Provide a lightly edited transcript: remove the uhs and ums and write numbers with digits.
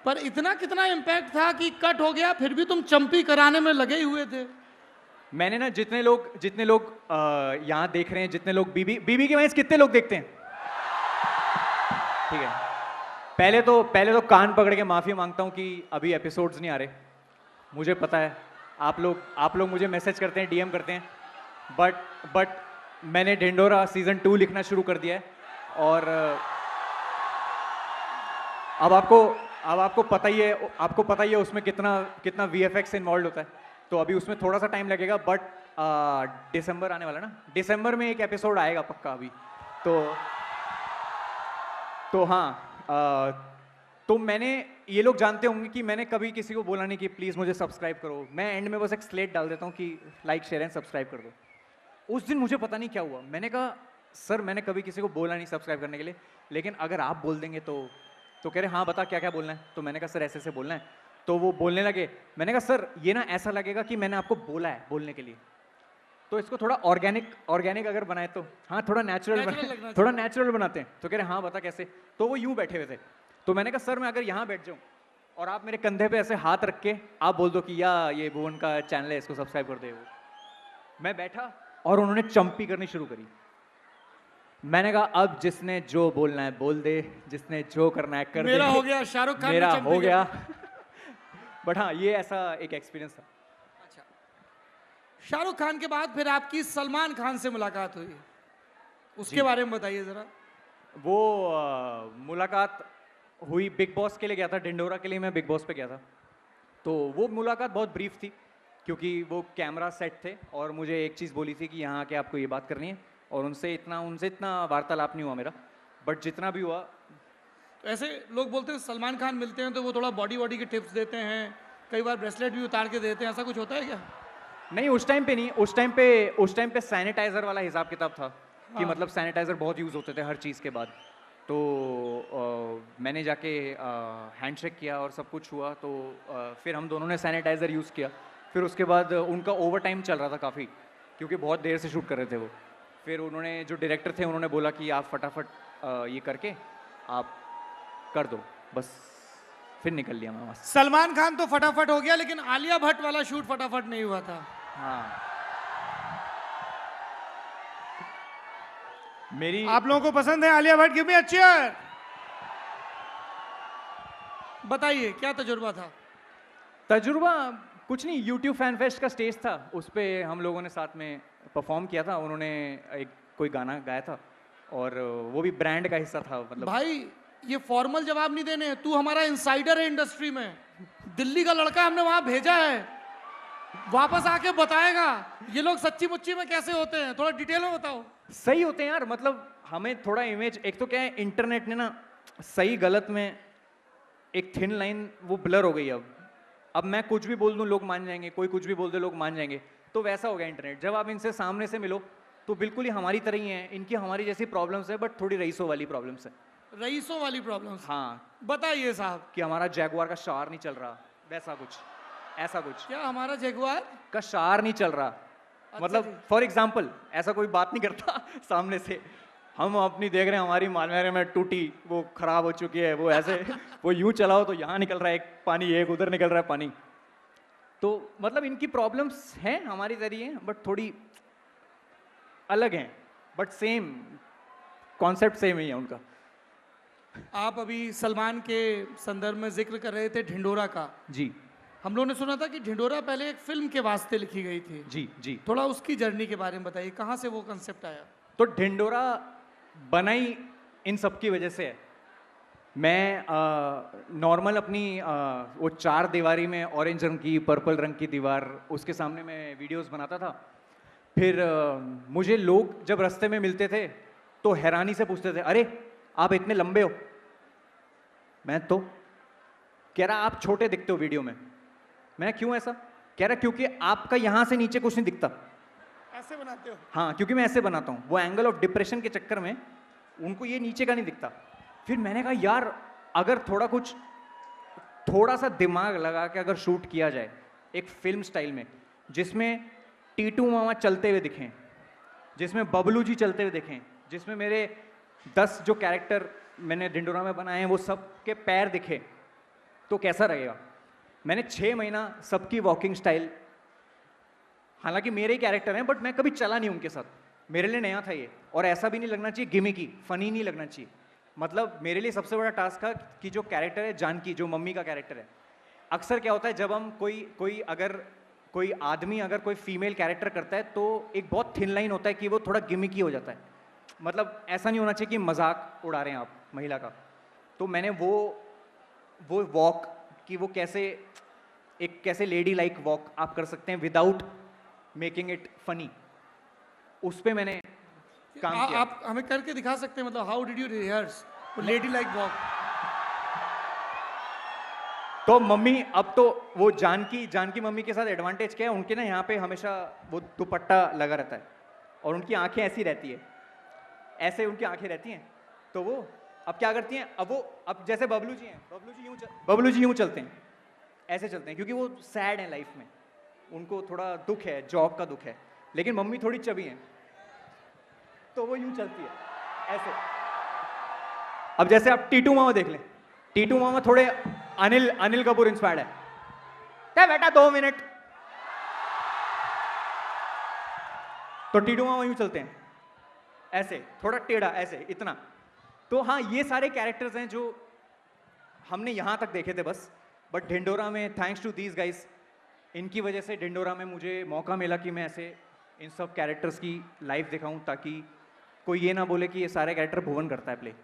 पर इतना कितना इम्पैक्ट था कि कट हो गया फिर भी तुम चंपी कराने में लगे हुए थे। मैंने ना जितने लोग यहाँ देख रहे हैं, जितने लोग बीबी बीबी के मैच कितने लोग देखते हैं? ठीक है, पहले तो कान पकड़ के माफी मांगता हूँ कि अभी एपिसोड्स नहीं आ रहे। मुझे पता है आप लोग मुझे मैसेज करते हैं, डीएम करते हैं, बट मैंने ढिंडोरा सीजन 2 लिखना शुरू कर दिया है और अब आपको पता ही है उसमें कितना वीएफएक्स इन्वॉल्व होता है, तो अभी उसमें थोड़ा सा टाइम लगेगा, बट दिसंबर आने वाला ना, दिसंबर में एक एपिसोड आएगा पक्का अभी। तो हाँ, तो मैंने, ये लोग जानते होंगे कि मैंने कभी किसी को बोला नहीं कि प्लीज़ मुझे सब्सक्राइब करो। मैं एंड में बस एक स्लेट डाल देता हूँ कि लाइक शेयर एंड सब्सक्राइब कर दो। उस दिन मुझे पता नहीं क्या हुआ, मैंने कहा सर मैंने कभी किसी को बोला नहीं सब्सक्राइब करने के लिए, लेकिन अगर आप बोल देंगे तो कह रहे हाँ बता क्या क्या बोलना है। तो मैंने कहा सर ऐसे ऐसे बोलना है, तो वो बोलने लगे। मैंने कहा सर ये ना ऐसा लगेगा कि मैंने आपको बोला है बोलने के लिए, तो इसको थोड़ा ऑर्गेनिक अगर बनाए तो हाँ थोड़ा नेचुरल बनाते हैं। तो कह रहे हाँ बता कैसे। तो वो यूं बैठे हुए थे, तो मैंने कहा सर मैं अगर यहाँ बैठ जाऊँ और आप मेरे कंधे पे ऐसे हाथ रख के आप बोल दो कि या ये भुवन का चैनल है इसको सब्सक्राइब कर दे। मैं बैठा और उन्होंने चंपी करनी शुरू करी। मैंने कहा अब जिसने जो बोलना है बोल दे, जिसने जो करना है कर दे। मेरा हो गया, शाहरुख खान मेरा हो गया। बट हाँ ये ऐसा एक एक्सपीरियंस था। अच्छा, शाहरुख खान के बाद फिर आपकी सलमान खान से मुलाकात हुई, उसके बारे में बताइए जरा। वो मुलाकात हुई, बिग बॉस के लिए गया था, ढिंडोरा के लिए मैं बिग बॉस पे गया था। तो वो मुलाकात बहुत ब्रीफ थी क्योंकि वो कैमरा सेट थे और मुझे एक चीज़ बोली थी कि यहाँ आके आपको ये बात करनी है, और उनसे इतना वार्तालाप नहीं हुआ मेरा, बट जितना भी हुआ। ऐसे लोग बोलते हैं सलमान खान मिलते हैं तो वो थोड़ा बॉडी के टिप्स देते हैं, कई बार ब्रेसलेट भी उतार के देते हैं, ऐसा कुछ होता है क्या? नहीं उस टाइम पे नहीं, उस टाइम पे सैनिटाइजर वाला हिसाब किताब था कि मतलब सैनिटाइजर बहुत यूज़ होते थे हर चीज़ के बाद। तो मैंने जाके हैंडशेक किया और सब कुछ हुआ, तो फिर हम दोनों ने सैनिटाइज़र यूज़ किया। फिर उसके बाद उनका ओवर टाइम चल रहा था काफ़ी, क्योंकि बहुत देर से शूट कर रहे थे वो। फिर उन्होंने, जो डायरेक्टर थे, उन्होंने बोला कि आप फटाफट ये करके आप कर दो बस। फिर निकल लिया मैं वहाँ से। सलमान खान तो फटाफट हो गया, लेकिन आलिया भट्ट वाला शूट फटाफट नहीं हुआ था। हाँ मेरी, आप लोगों को पसंद है आलिया भट्ट? गिव मी अ चीयर। बताइए क्या तजुर्बा था? तजुर्बा कुछ नहीं, यूट्यूब फैन फेस्ट का स्टेज था, उस पर हम लोगों ने साथ में परफॉर्म किया था। उन्होंने कोई गाना गाया था और वो भी ब्रांड का हिस्सा था। मतलब भाई ये फॉर्मल जवाब नहीं देने, तू हमारा इंसाइडर है इंडस्ट्री में, दिल्ली का लड़का हमने वहां भेजा है, वापस आके बताएगा ये लोग सच्ची मुच्ची में कैसे होते हैं, थोड़ा डिटेल में बताओ। सही होते हैं यार, मतलब हमें थोड़ा इमेज, एक तो क्या है इंटरनेट ने ना सही गलत में एक थिन लाइन वो ब्लर हो गई। अब मैं कुछ भी बोल दूं लोग मान जाएंगे, कोई कुछ भी बोल दे लोग मान जाएंगे, तो वैसा हो गया इंटरनेट। जब आप इनसे सामने से मिलो तो बिल्कुल ही हमारी तरह ही हैं, इनकी हमारी जैसी प्रॉब्लम्स है, बट थोड़ी रईसों वाली प्रॉब्लम्स है। रईसों वाली प्रॉब्लम्स? हाँ बताइए साहब। कि हमारा जैगुआर का शार नहीं चल रहा, वैसा कुछ, ऐसा कुछ। क्या हमारा जगुआर का शार नहीं चल रहा? अच्छा मतलब फॉर एग्जाम्पल ऐसा कोई बात नहीं करता सामने से, हम अपनी देख रहे हैं हमारी मालवेरे में टूटी, वो खराब हो चुकी है, वो ऐसे वो यूं चलाओ तो यहाँ निकल रहा है एक पानी, एक उधर निकल रहा है पानी। तो मतलब इनकी प्रॉब्लम्स हैं, हमारी तरह हैं, बट थोड़ी अलग हैं, बट सेम कॉन्सेप्ट सेम ही है उनका। आप अभी सलमान के संदर्भ में जिक्र कर रहे थे ढिंडोरा का। जी हम लोगों ने सुना था कि ढिंडोरा पहले एक फिल्म के वास्ते लिखी गई थी। जी जी। थोड़ा उसकी जर्नी के बारे में बताइए, कहाँ से वो कंसेप्ट आया? तो ढिंडोरा बनाई इन सब की वजह से है। मैं नॉर्मल अपनी वो 4 दीवारी में ऑरेंज रंग की, पर्पल रंग की दीवार, उसके सामने मैं वीडियोस बनाता था। फिर मुझे लोग जब रास्ते में मिलते थे तो हैरानी से पूछते थे, अरे आप इतने लंबे हो? मैं तो कह रहा आप छोटे दिखते हो वीडियो में। मैं क्यों ऐसा? कह रहा क्योंकि आपका यहाँ से नीचे कुछ नहीं दिखता। ऐसे बनाते हो? हाँ क्योंकि मैं ऐसे बनाता हूँ, वो एंगल ऑफ डिप्रेशन के चक्कर में उनको ये नीचे का नहीं दिखता। फिर मैंने कहा यार अगर थोड़ा सा दिमाग लगा के अगर शूट किया जाए एक फिल्म स्टाइल में, जिसमें टीटू मामा चलते हुए दिखें, जिसमें बबलू जी चलते हुए दिखें, जिसमें मेरे 10 जो कैरेक्टर मैंने ढिंडोरा में बनाए हैं वो सब के पैर दिखे, तो कैसा रहेगा। मैंने 6 महीना सबकी वॉकिंग स्टाइल, हालांकि मेरे ही कैरेक्टर हैं बट मैं कभी चला नहीं उनके साथ, मेरे लिए नया था ये। और ऐसा भी नहीं लगना चाहिए गिमिकी, फनी नहीं लगना चाहिए। मतलब मेरे लिए सबसे बड़ा टास्क था कि जो कैरेक्टर है जानकी, जो मम्मी का कैरेक्टर है, अक्सर क्या होता है जब हम कोई आदमी अगर कोई फीमेल कैरेक्टर करता है तो एक बहुत थिन लाइन होता है कि वो थोड़ा गिमिकी हो जाता है। मतलब ऐसा नहीं होना चाहिए कि मजाक उड़ा रहे हैं आप महिला का। तो मैंने वो वॉक कि वो कैसे लेडी लाइक वॉक आप कर सकते हैं विदाउट मेकिंग इट फनी, उस पे मैंने काम किया। आप हमें करके दिखा सकते हैं, मतलब how did you rehearse lady like walk? तो मम्मी, अब तो वो जानकी मम्मी के साथ एडवांटेज क्या है, उनके ना यहाँ पे हमेशा वो दुपट्टा लगा रहता है और उनकी आंखें ऐसी रहती है, ऐसे उनकी आंखें रहती हैं। तो वो अब क्या करती हैं, अब जैसे बबलू जी हैं, बबलू जी यूं चलते हैं, ऐसे चलते हैं क्योंकि वो सैड हैं लाइफ में, उनको थोड़ा दुख है, जॉब का दुख है। लेकिन मम्मी थोड़ी चबी हैं तो वो यूं चलती है ऐसे। अब जैसे आप टीटू मामा देख लें, टीटू मामा थोड़े अनिल कपूर इंस्पायर्ड है। क्या बेटा 2 मिनट, तो टीटू मामा यूं चलते हैं ऐसे, थोड़ा टेढ़ा ऐसे, इतना। तो हाँ, ये सारे कैरेक्टर्स हैं जो हमने यहां तक देखे थे बस। बट ढिंडोरा में थैंक्स टू दीज गाइस, इनकी वजह से ढिंडोरा में मुझे मौका मिला कि मैं ऐसे इन सब कैरेक्टर्स की लाइफ दिखाऊं, ताकि कोई ये ना बोले कि ये सारे कैरेक्टर भुवन करता है प्ले।